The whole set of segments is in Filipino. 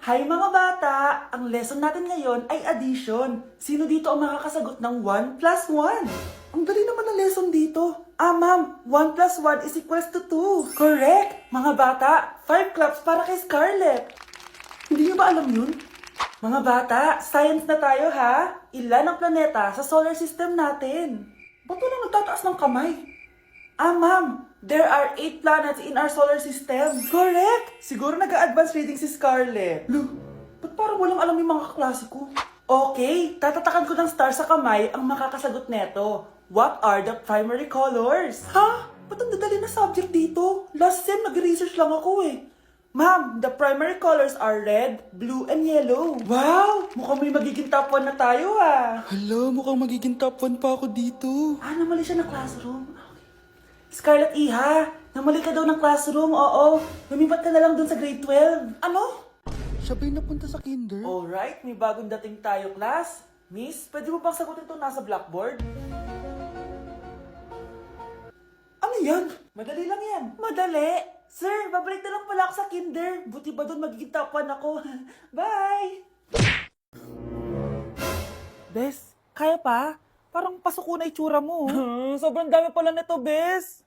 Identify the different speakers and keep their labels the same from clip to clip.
Speaker 1: Hi mga bata! Ang lesson natin ngayon ay addition. Sino dito ang makakasagot ng 1 plus 1? Ang dali naman ng lesson dito. Ma'am, 1 plus 1 is equals to 2. Correct! Mga bata, 5 claps para kay Scarlett. Hindi niyo ba alam yun? Mga bata, science na tayo ha? Ilan ang planeta sa solar system natin? Ba't walang nagtataas ng kamay? Ma'am, there are 8 planets in our solar system. Correct! Siguro nag-a-advance reading si Scarlett. Lo, ba't parang walang alam yung mga kaklase ko? Okay, tatatakan ko ng star sa kamay ang makakasagot neto. What are the primary colors? Ha? Ba't ang dadali na subject dito? Last sem, nag-research lang ako eh. Ma'am, the primary colors are red, blue, and yellow. Wow! Mukhang may magiging top 1 na tayo ah.
Speaker 2: Hala, mukhang magiging top 1 pa ako dito.
Speaker 1: Namali siya na classroom. Scarlett Iha, namali ka daw ng classroom, oo. Lumipat ka na lang dun sa grade 12. Ano?
Speaker 2: Siya ba'y napunta sa kinder?
Speaker 1: Alright, may bagong dating tayo, class. Miss, pwede mo bang sagutin ito nasa blackboard? Ano yan? Madali lang yan. Madali? Sir, babalik na lang pala ako sa kinder. Buti ba doon magiging top 1 ako? Bye! Bes, kaya pa? Parang pasuko na itsura mo. Sobrang dami pala nito, Bes.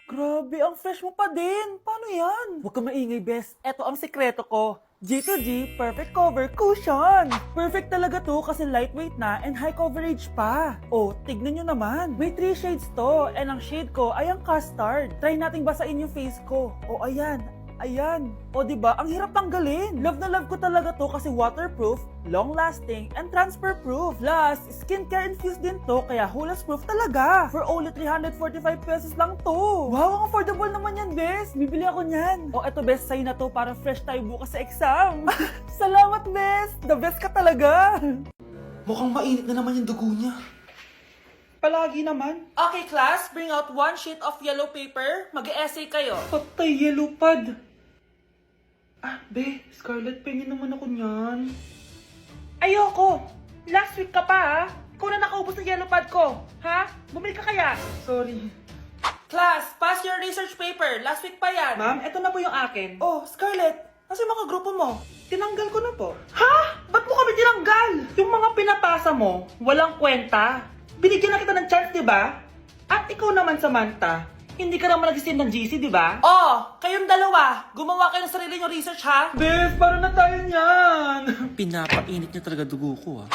Speaker 1: Grabe, ang fresh mo pa din. Paano yan? Huwag ka maingay, Bes. Eto ang sikreto ko. G2G Perfect Cover Cushion. Perfect talaga to kasi lightweight na and high coverage pa. Oh, tignan nyo naman. May 3 shades to and ang shade ko ay ang custard. Try nating basain yung face ko. Oh, ayan. Ayan. O diba, ang hirap tanggalin. Love na love ko talaga to kasi waterproof, long-lasting, and transfer-proof. Plus, skincare infused din to kaya hulas-proof talaga. For only 345 pesos lang to. Wow, ang affordable naman yan, Bes. Bibili ako niyan. O eto, Bes, sa'yo na to para fresh tayo bukas sa exam. Salamat, Bes. The best ka talaga.
Speaker 2: Mukhang mainit na naman yung dugo niya.
Speaker 1: Palagi naman. Okay, class. Bring out 1 sheet of yellow paper. Mag-essay kayo. Patay, yellow pad. Be, Scarlett, pengin naman ako niyan. Ayoko. Last week ka pa, ha? Ikaw na nakaubos ng yellow pad ko. Ha? Bumili ka kaya? Sorry. Class, pass your research paper. Last week pa yan. Ma'am, eto na po yung akin. Oh, Scarlett. Nasa yung mga grupo mo? Tinanggal ko na po. Ha? Ba't mo kami tinanggal? Yung mga pinapasa mo, walang kwenta. Binigyan na kita ng chance, di ba? At ikaw naman, Samantha, hindi ka naman nag-send ng GC, di ba? Oh, kayong dalawa, gumawa kayo ng sarili nyo research, ha? Bes, paano na tayo niyan?
Speaker 2: Pinapainit niya talaga dugo ko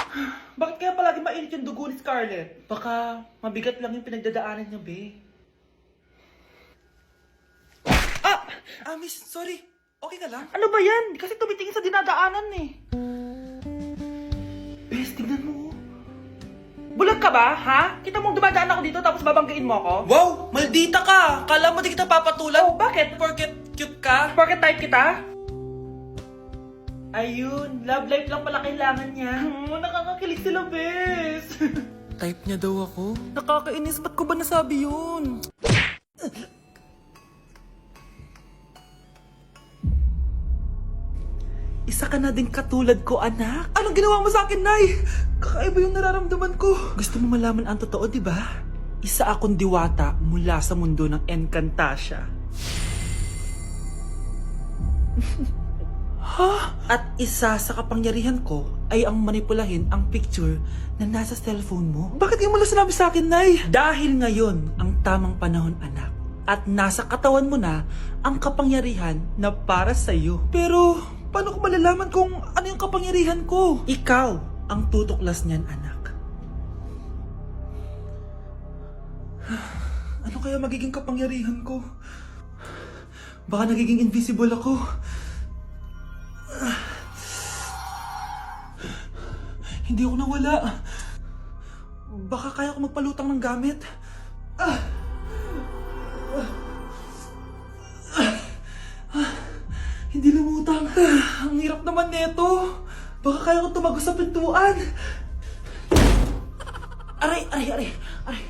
Speaker 1: Bakit kaya palagi mainit yung dugo ni Scarlett? Baka mabigat lang yung pinagdadaanan niya, be. Miss, sorry. Okay ka lang? Ano ba yan? Kasi tumitingin sa dinadaanan eh. Bes, tignan mo. Bulag ka ba, ha? Kita mong dumadaan ako dito tapos babanggain mo ako? Wow! Maldita ka! Kala mo di kita papatulan? Oh, bakit? Porket cute ka? Porket type kita? Ayun, love life lang pala kailangan niya. Nakakakilig sila, bes.
Speaker 2: Type niya daw ako.
Speaker 1: Nakakainis, ba't ko ba nasabi yun? Isa ka na din katulad ko, anak. Anong ginawa mo sa akin, Nay? Kakaiba yung nararamdaman ko. Gusto mo malaman ang totoo, di ba? Isa akong diwata mula sa mundo ng Encantasia. Ha? At isa sa kapangyarihan ko ay ang manipulahin ang picture na nasa cellphone mo. Bakit yung mo lang sinabi sa akin, Nay? Dahil ngayon ang tamang panahon, anak. At nasa katawan mo na ang kapangyarihan na para sa'yo. Pero paano ko malalaman kung ano yung kapangyarihan ko? Ikaw ang tutuklas niyan, anak. Ano kaya magiging kapangyarihan ko? Baka nagiging invisible ako. Hindi ako nawala. Baka kaya ko magpalutang ng gamit. Hindi lumutang. Ang hirap naman neto. Baka kaya ko tumagos sa pintuan. Aray, aray, aray. Aray.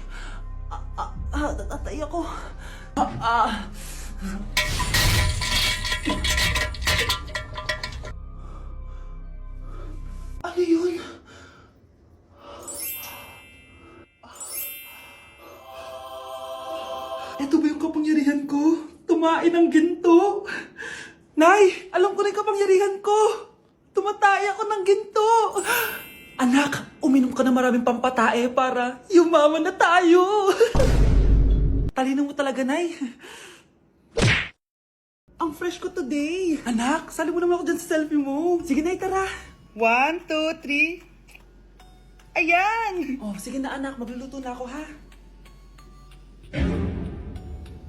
Speaker 1: Tatay ako. Ano yun? Ito ba yung kapangyarihan ko? Tumain ng ginto? Nay, alam ko na yung kapangyarihan ko. Tumatay ako ng ginto. Anak, uminom ka na maraming pampatae para yumaman na tayo. Talino mo talaga, Nay. Ang fresh ko today. Anak, sali mo naman ako dyan sa selfie mo. Sige, Nay, tara. 1, 2, 3. Ayan! Oh, sige na anak, magluluto na ako ha.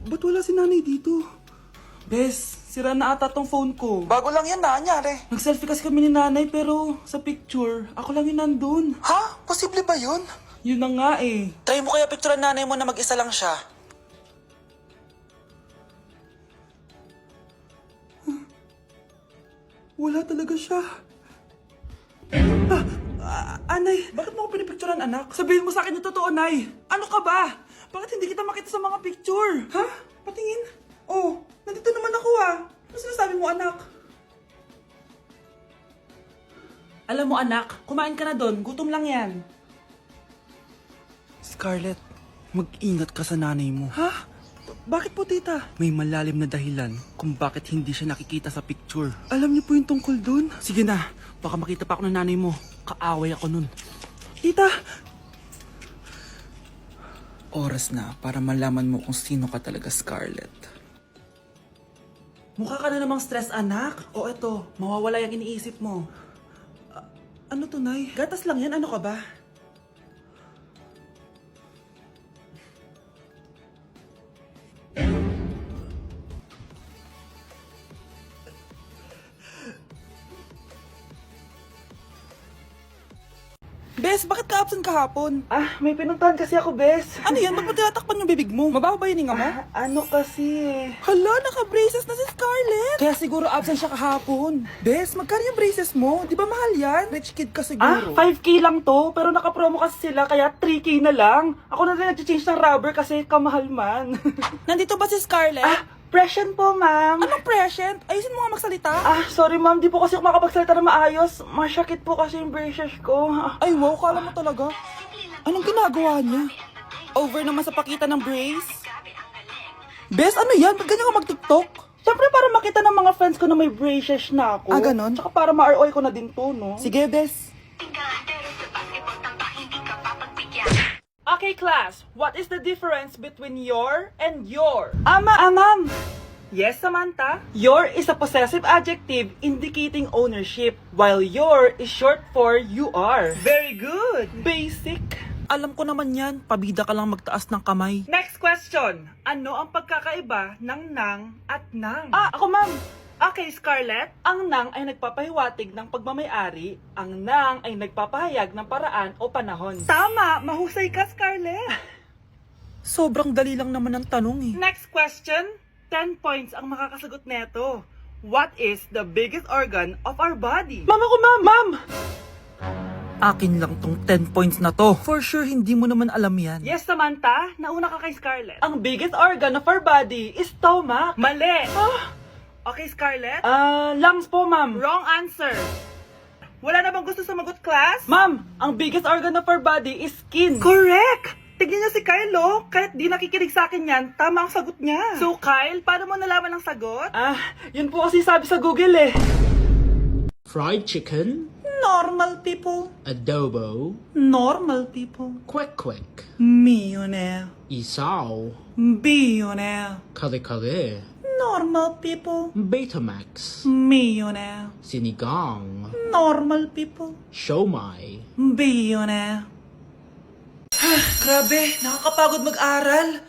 Speaker 1: Ba't wala si nanay dito? Bes, sira na ata tong phone ko.
Speaker 2: Bago lang yan, nangyari.
Speaker 1: Nag-selfie kasi kami ni nanay pero sa picture, ako lang yung nandun.
Speaker 2: Ha? Posible ba yun?
Speaker 1: Yun na nga eh.
Speaker 2: Try mo kaya picturean nanay mo na mag-isa lang siya.
Speaker 1: Wala talaga siya. Anay, bakit mo ako pinipicturean, anak? Sabihin mo sa akin yung totoo, Nay. Ano ka ba? Bakit hindi kita makita sa mga picture? Ha? Patingin? Oh, nandito naman ako ah. Ano sinasabi mo, anak? Alam mo, anak, kumain ka na doon. Gutom lang yan.
Speaker 2: Scarlett, mag-ingat ka sa nanay mo.
Speaker 1: Ha? Bakit po, tita?
Speaker 2: May malalim na dahilan kung bakit hindi siya nakikita sa picture.
Speaker 1: Alam niyo po yung tungkol doon?
Speaker 2: Sige na, baka makita pa ako ng nanay mo. Kaaway ako nun.
Speaker 1: Tita!
Speaker 2: Oras na para malaman mo kung sino ka talaga, Scarlett.
Speaker 1: Mukha ka na namang stress, anak. O eto, mawawala yung iniisip mo. Ano to, Nay? Gatas lang yan, ano ka ba? Bes, bakit ka absent kahapon? May pinuntahan kasi ako, Bes. Ano yan? Ba't mo tinatakpan yung bibig mo? Mabaho ba yung hinga mo? Ano kasi Hala, naka-braces na si Scarlett. Kaya siguro absent siya kahapon. Bes, magkano yung braces mo? Di ba mahal yan? Rich kid ka siguro. 5K lang to, pero naka-promo kasi sila, kaya 3K na lang. Ako na rin nag-change ng rubber kasi kamahal man. Nandito ba si Scarlett? Present po, ma'am. Anong present? Ayusin mo nga magsalita. Sorry ma'am, di po kasi ako makapagsalita na maayos. Masyakit po kasi yung braces ko. Ay, wow, kala mo talaga. Anong ginagawa niya? Over naman sa pakita ng brace. Bes, ano yan? Ba't ganyan ka mag-tiktok? Siyempre para makita ng mga friends ko na may braces na ako. Ganon? Tsaka para ma-ROI ko na din to, no? Sige, Bes. Okay, class. What is the difference between your and your? Ma'am. Yes, Samantha? Your is a possessive adjective indicating ownership, while your is short for you are. Very good. Basic.
Speaker 2: Alam ko naman yan, pabida ka lang magtaas ng kamay.
Speaker 1: Next question. Ano ang pagkakaiba ng nang at nang? Ako, ma'am. Okay, Scarlett. Ang nang ay nagpapahiwatig ng pagmamayari. Ang nang ay nagpapahayag ng paraan o panahon. Tama! Mahusay ka, Scarlett.
Speaker 2: Sobrang dali lang naman ang tanong eh.
Speaker 1: Next question. 10 points ang makakasagot neto. What is the biggest organ of our body? Mama ko, ma'am!
Speaker 2: Akin lang tong 10 points na to. For sure, hindi mo naman alam yan.
Speaker 1: Yes, Samantha. Nauna ka kay Scarlett. Ang biggest organ of our body is stomach. Mali! Okay, Scarlett? Lungs po, ma'am. Wrong answer. Wala na bang gusto sumagot, class? Ma'am, ang biggest organ of our body is skin. Correct! Tignan niyo si Kyle, oh. Kahit di nakikinig sa akin yan, tama ang sagot niya. So, Kyle, paano mo nalaman ang sagot? Yun po kasi sabi sa Google, eh.
Speaker 3: Fried chicken,
Speaker 1: Normal people.
Speaker 3: adobo,
Speaker 1: Normal people.
Speaker 3: quack quack,
Speaker 1: Millionaire.
Speaker 3: isaw,
Speaker 1: Billionaire.
Speaker 3: kare kare,
Speaker 1: Normal people.
Speaker 3: Betamax,
Speaker 1: Millionaire.
Speaker 3: sinigang,
Speaker 1: Normal people.
Speaker 3: siomai,
Speaker 1: Billionaire. Grabe, nakakapagod mag-aral.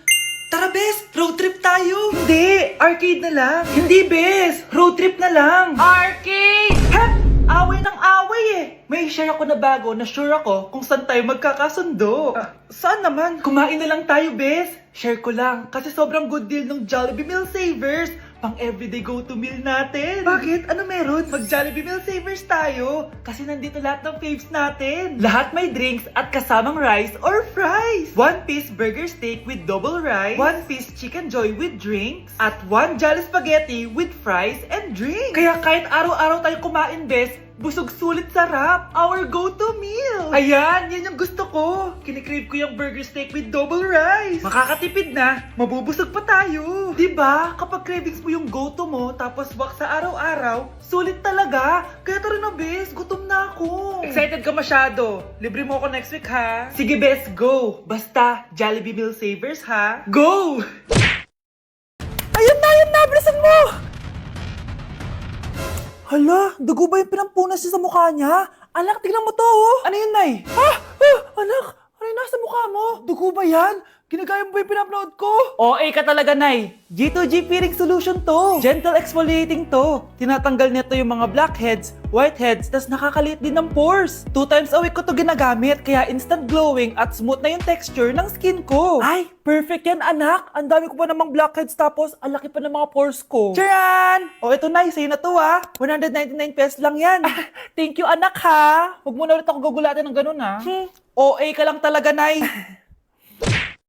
Speaker 1: Tara, Bes, road trip tayo. Hindi, arcade na lang. Hindi, Bes, road trip na lang. Arcade! Hep! Away ng away eh. May share ako na bago na sure ako kung saan tayo magkakasundo. Saan naman? Kumain na lang tayo, Bes. Share ko lang kasi sobrang good deal ng Jollibee Meal Savers. Pang everyday go-to meal natin. Bakit? Ano meron? Mag Jollibee Meal Savers tayo. Kasi nandito lahat ng faves natin. Lahat may drinks at kasamang rice or fries. 1-piece burger steak with double rice. 1-piece chicken joy with drinks. At 1 Jolly Spaghetti with fries and drinks. Kaya kahit araw-araw tayo kumain, Bes, Busog sulit sarap. Our go-to meal. Ayan, yan yung gusto ko. Kinikrave ko yung burger steak with double rice. Makakatipid na, mabubusog pa tayo. Diba? Kapag cravings mo yung go-to mo, tapos wak sa araw-araw, sulit talaga. Kaya tara na, bes. Gutom na ako. Excited ka masyado. Libre mo ako next week, ha? Sige, bes, go. Basta, Jollibee Meal Savers, ha? Go! Ayun na, bilisan mo! Hala, dugo ba yung pinampunas niya sa mukha niya? Anak, tingnan mo to, oh. Ano yun, Nay? Anak, ano yung nasa mukha mo? Dugo ba yan? Ginagaya mo ba yung pinupload ko? OA ka talaga, Nay. G2G peeling solution to. Gentle exfoliating to. Tinatanggal nito yung mga blackheads, whiteheads, tas nakakaliit din ng pores. 2 times a week ko to ginagamit, kaya instant glowing at smooth na yung texture ng skin ko. Ay, perfect yan, anak. Ang dami ko pa namang blackheads, tapos ang laki pa ng mga pores ko. Charan! O, ito, Nay, sa'yo na to, ha. 199 pesos lang yan. Thank you, anak, ha. Huwag mo na ulit ako gugulatin ng ganun, ha. OA ka lang talaga, Nay.